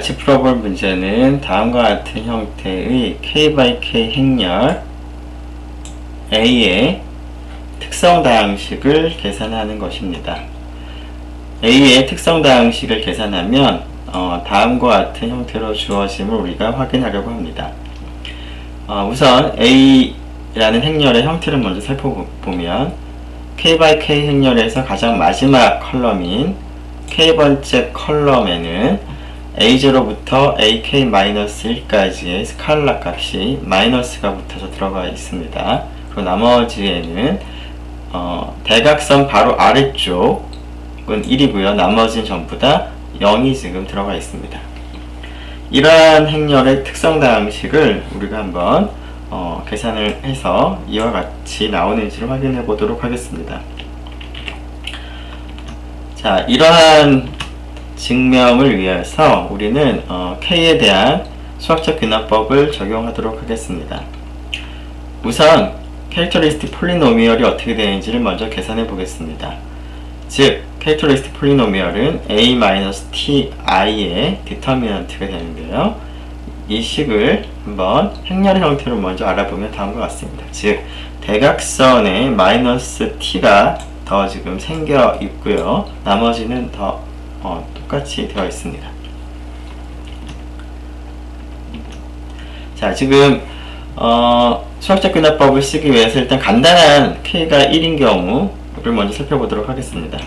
같이 풀어볼 문제는 다음과 같은 형태의 k/k 행렬 A의 특성 다항식을 계산하는 것입니다. A의 특성 다항식을 계산하면 다음과 같은 형태로 주어짐을 우리가 확인하려고 합니다. 우선 A라는 행렬의 형태를 먼저 살펴보면 k/k 행렬에서 가장 마지막 컬럼인 k번째 컬럼에는 A0부터 AK-1까지의 스칼라 값이 마이너스가 붙어서 들어가 있습니다. 그리고 나머지에는 대각선 바로 아래쪽은 1이고요. 나머지는 전부 다 0이 지금 들어가 있습니다. 이러한 행렬의 특성 다항식을 우리가 한번 계산을 해서 이와 같이 나오는지를 확인해 보도록 하겠습니다. 자, 이러한 증명을 위해서 우리는 K에 대한 수학적 귀납법을 적용하도록 하겠습니다. 우선 캐릭터리스틱 폴리노미얼이 어떻게 되는지를 먼저 계산해 보겠습니다. 즉 캐릭터리스틱 폴리노미얼은 A-ti의 디터미넌트가 되는데요. 이 식을 한번 행렬의 형태로 먼저 알아보면 다음과 같습니다. 즉 대각선에 마이너스 t가 더 지금 생겨 있고요. 나머지는 더 똑같이 되어 있습니다. 자, 지금 수학적 귀납법을 쓰기 위해서 일단 간단한 k가 1인 경우를 먼저 살펴보도록 하겠습니다.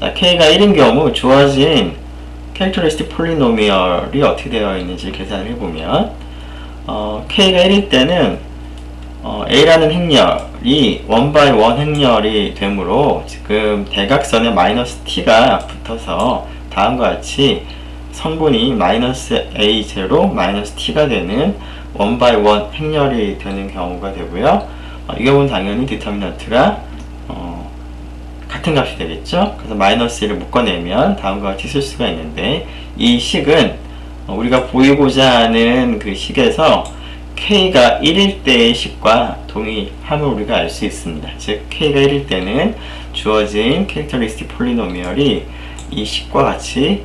자, k가 1인 경우 주어진 캐릭터리스틱 폴리노미얼이 어떻게 되어 있는지 계산을 해보면 k가 1일 때는 A라는 행렬이 1x1 행렬이 되므로 지금 대각선에 마이너스 t가 붙어서 다음과 같이 성분이 마이너스 A0 마이너스 t가 되는 1x1 행렬이 되는 경우가 되고요. 이 경우는 당연히 디터미넌트가 같은 값이 되겠죠. 그래서 마이너스 1을 묶어내면 다음과 같이 쓸 수가 있는데, 이 식은 우리가 보이고자 하는 그 식에서 k가 1일 때의 식과 동일함을 우리가 알 수 있습니다. 즉 k가 1일 때는 주어진 캐릭터리스틱 폴리노미얼이 이 식과 같이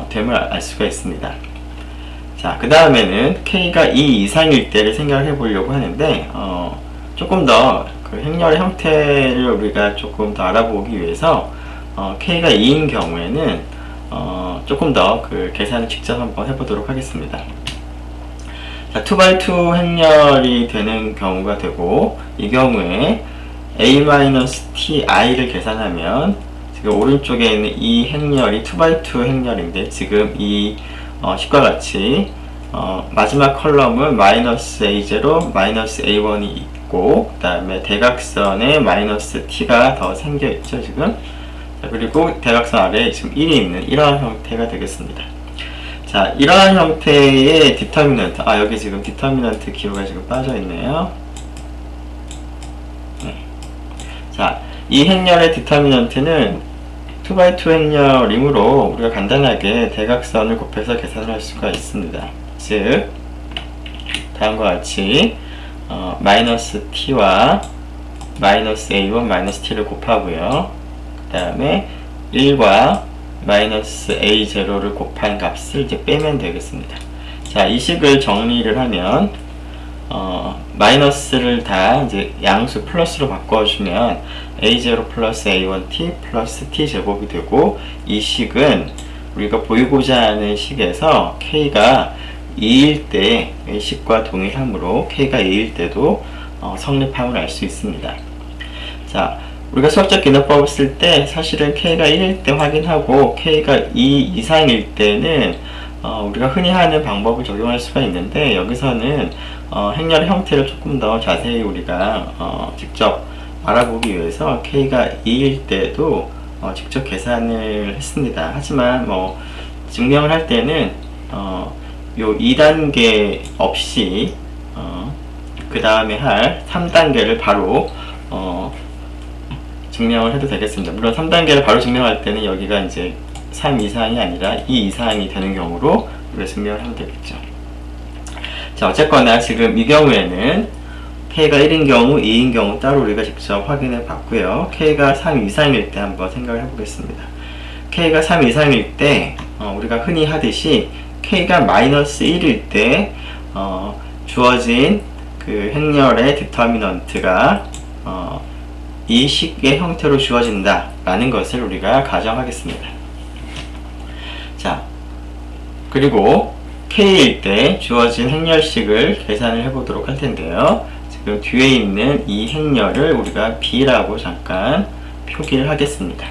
됨을 알 수가 있습니다. 자, 그 다음에는 k가 2 이상일 때를 생각을 해보려고 하는데 조금 더 그 행렬의 형태를 우리가 조금 더 알아보기 위해서 k가 2인 경우에는 조금 더 그 계산을 직접 한번 해보도록 하겠습니다. 자, 2x2 행렬이 되는 경우가 되고, 이 경우에 A-ti를 계산하면 지금 오른쪽에 있는 이 행렬이 2x2 행렬인데, 지금 이 식과 같이 마지막 컬럼은 마이너스 A0, 마이너스 A1이 있고, 그 다음에 대각선에 마이너스 t가 더 생겨 있죠, 지금. 자, 그리고 대각선 아래에 지금 1이 있는 이러한 형태가 되겠습니다. 자, 이러한 형태의 디터미넌트, 여기 지금 디터미넌트 기호가 지금 빠져 있네요. 네. 자, 이 행렬의 디터미넌트는 2x2 행렬이므로 우리가 간단하게 대각선을 곱해서 계산을 할 수가 있습니다. 즉, 다음과 같이 마이너스 t와 마이너스 a1 마이너스 t를 곱하고요. 그 다음에 1과 마이너스 a0를 곱한 값을 이제 빼면 되겠습니다. 자, 이 식을 정리를 하면 마이너스를 다 이제 양수 플러스로 바꿔주면 a0 플러스 a1t 플러스 t 제곱이 되고, 이 식은 우리가 보이고자 하는 식에서 k가 2일 때의 식과 동일하므로 k가 2일 때도 성립함을 알 수 있습니다. 자, 우리가 수학적 귀납법을 쓸 때 사실은 k가 1일 때 확인하고 k가 2 이상일 때는 우리가 흔히 하는 방법을 적용할 수가 있는데, 여기서는 행렬의 형태를 조금 더 자세히 우리가 직접 알아보기 위해서 k가 2일 때도 직접 계산을 했습니다. 하지만 증명을 할 때는 요 2단계 없이 그 다음에 할 3단계를 바로 증명을 해도 되겠습니다. 물론 3단계를 바로 증명할 때는 여기가 이제 3 이상이 아니라 2 이상이 되는 경우로 우리가 증명을 하면 되겠죠. 자, 어쨌거나 지금 이 경우에는 k가 1인 경우, 2인 경우 따로 우리가 직접 확인해 봤고요. k가 3 이상일 때 한번 생각을 해보겠습니다. k가 3 이상일 때 우리가 흔히 하듯이 K가 마이너스 1일 때 주어진 그 행렬의 디터미넌트가 이 식의 형태로 주어진다 라는 것을 우리가 가정하겠습니다. 자, 그리고 K일 때 주어진 행렬식을 계산을 해보도록 할 텐데요. 지금 뒤에 있는 이 행렬을 우리가 B라고 잠깐 표기를 하겠습니다.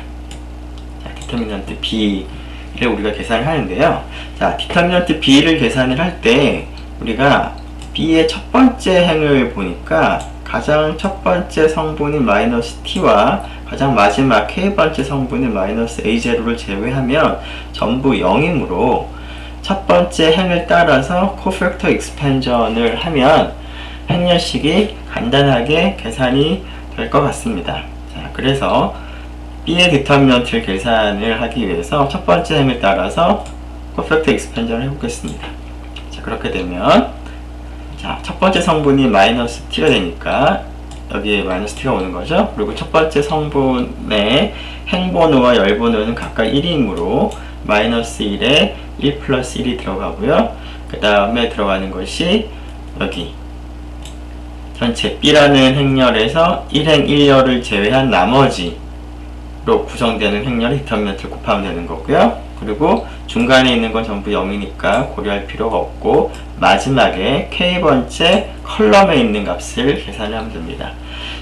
자, 디터미넌트 B를 우리가 계산을 하는데요. 자, 디터미넌트 B를 계산을 할 때 우리가 B의 첫 번째 행을 보니까 가장 첫 번째 성분인 마이너스 T와 가장 마지막 K번째 성분인 마이너스 A0를 제외하면 전부 0이므로 첫 번째 행을 따라서 코팩터 익스펜전을 하면 행렬식이 간단하게 계산이 될 것 같습니다. 자, 그래서 B의 디터미넌트를 계산을 하기 위해서 첫 번째 행을 따라서 코팩터 익스펜전을 해보겠습니다. 자, 그렇게 되면 자, 첫 번째 성분이 마이너스 T가 되니까 여기에 마이너스 T가 오는 거죠. 그리고 첫 번째 성분의 행번호와 열번호는 각각 1이므로 마이너스 1에 1 플러스 1이 들어가고요. 그 다음에 들어가는 것이 여기 전체 B라는 행렬에서 1행 1열을 제외한 나머지로 구성되는 행렬의 디터미넌트를 곱하면 되는 거고요. 그리고 중간에 있는 건 전부 0이니까 고려할 필요가 없고 마지막에 K번째 컬럼에 있는 값을 계산하면 됩니다.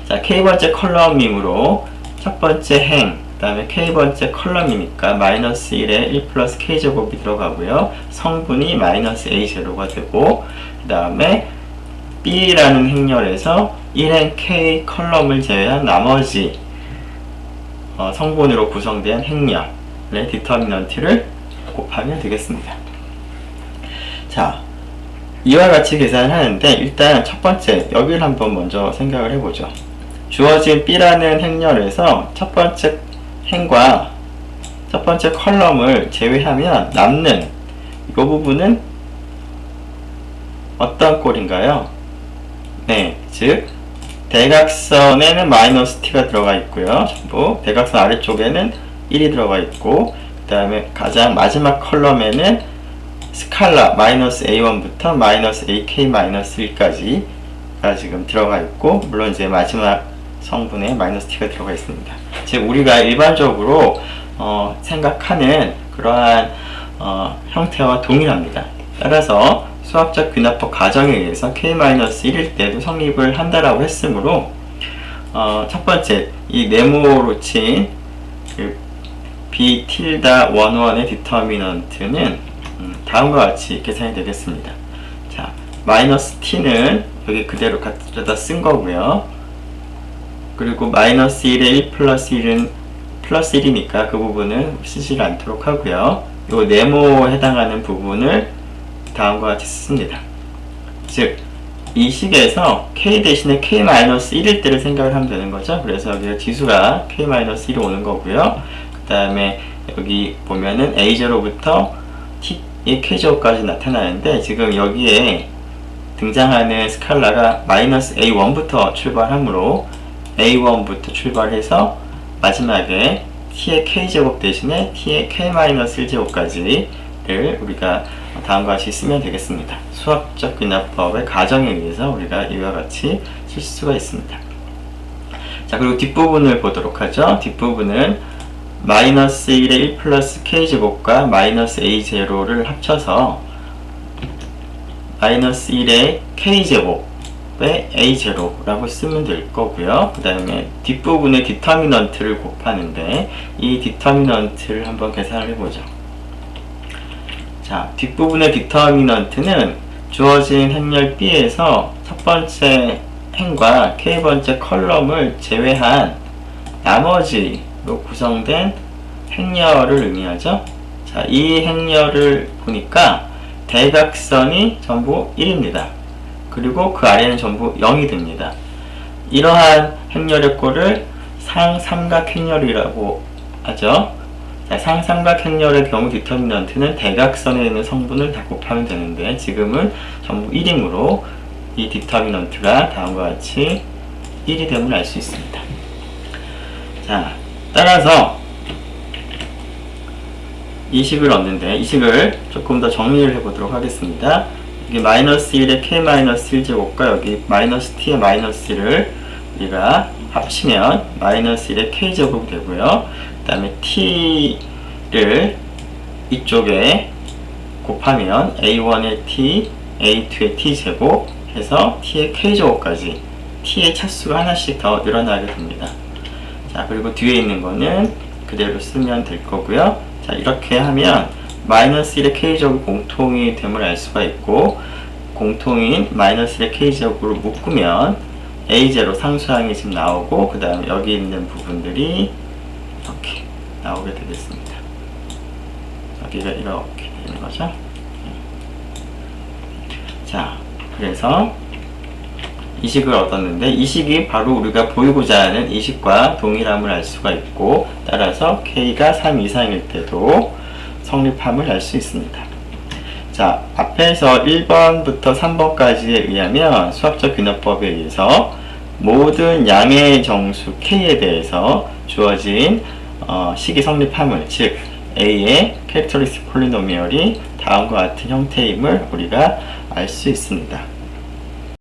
자, K번째 컬럼이므로 첫 번째 행, 그 다음에 K번째 컬럼이니까 마이너스 1에 1 플러스 K제곱이 들어가고요. 성분이 마이너스 A0가 되고 그 다음에 B라는 행렬에서 1행 K 컬럼을 제외한 나머지 성분으로 구성된 행렬의 디터미넌트를 곱하면 되겠습니다. 자, 이와 같이 계산을 하는데 일단 첫 번째 여기를 한번 먼저 생각을 해보죠. 주어진 B라는 행렬에서 첫 번째 행과 첫 번째 컬럼을 제외하면 남는 이 부분은 어떤 꼴인가요? 네, 즉 대각선에는 마이너스 T가 들어가 있고요. 전부 대각선 아래쪽에는 1이 들어가 있고 그 다음에 가장 마지막 컬럼에는 스칼라 마이너스 A1부터 마이너스 AK 마이너스 1까지가 지금 들어가 있고 물론 이제 마지막 성분에 마이너스 T가 들어가 있습니다. 즉 우리가 일반적으로 생각하는 그러한 형태와 동일합니다. 따라서 수학적 귀납법 가정에 의해서 K-1일 때도 성립을 한다라고 했으므로 첫 번째 이 네모로 친 그 B 틸다 11의 디터미넌트는 다음과 같이 계산이 되겠습니다. 자, 마이너스 T는 여기 그대로 갖다 쓴 거고요. 그리고 마이너스 1에 1 플러스 1은 플러스 1이니까 그 부분은 쓰지 않도록 하고요. 이 네모에 해당하는 부분을 다음과 같이 쓰습니다. 즉, 이 식에서 K 대신에 K-1일 때를 생각을 하면 되는 거죠. 그래서 여기가 지수가 K-1이 오는 거고요. 그 다음에 여기 보면은 A0부터 T의 K제곱까지 나타나는데 지금 여기에 등장하는 스칼라가 마이너스 A1부터 출발하므로 A1부터 출발해서 마지막에 T의 K제곱 대신에 T의 K-1제곱까지를 우리가 다음과 같이 쓰면 되겠습니다. 수학적 귀납법의 가정에 의해서 우리가 이와 같이 쓸 수가 있습니다. 자, 그리고 뒷부분을 보도록 하죠. 뒷부분은 마이너스 1의 1 플러스 K제곱과 마이너스 A0를 합쳐서 마이너스 1의 K제곱의 A0라고 쓰면 될 거고요. 그 다음에 뒷부분의 디터미넌트를 곱하는데 이 디터미넌트를 한번 계산을 해보죠. 자, 뒷부분의 디터미넌트는 주어진 행렬 B에서 첫 번째 행과 K번째 컬럼을 제외한 나머지로 구성된 행렬을 의미하죠. 자, 이 행렬을 보니까 대각선이 전부 1입니다. 그리고 그 아래는 전부 0이 됩니다. 이러한 행렬의 꼴을 상삼각 행렬이라고 하죠. 상삼각 행렬의 경우 디터미넌트는 대각선에 있는 성분을 다 곱하면 되는데 지금은 전부 1이므로 이 디터미넌트가 다음과 같이 1이 됨을 알 수 있습니다. 자, 따라서 이 식을 얻는데 이 식을 조금 더 정리를 해보도록 하겠습니다. 여기 마이너스 1의 k-1제곱과 여기 마이너스 t의 마이너스 1을 우리가 합치면 마이너스 1의 k제곱이 되고요. 그 다음에 t를 이쪽에 곱하면 a1의 t, a2의 t제곱 해서 t의 k제곱까지 t의 차수가 하나씩 더 늘어나게 됩니다. 자, 그리고 뒤에 있는 거는 그대로 쓰면 될 거고요. 자, 이렇게 하면 마이너스 1의 k제곱이 공통이 됨을 알 수가 있고, 공통인 마이너스 1의 k제곱으로 묶으면 a0 상수항이 지금 나오고, 그 다음에 여기 있는 부분들이 이렇게 나오게 되겠습니다. 여기가 이렇게 되는 거죠. 자, 그래서 이 식을 얻었는데 이 식이 바로 우리가 보이고자 하는 이 식과 동일함을 알 수가 있고, 따라서 k가 3 이상일 때도 성립함을 알 수 있습니다. 자, 앞에서 1번부터 3번까지에 의하면 수학적 균형법에 의해서 모든 양의 정수 k에 대해서 주어진 식이 성립함을, 즉 a의 캐릭터리스틱 폴리노미얼이 다음과 같은 형태임을 우리가 알 수 있습니다.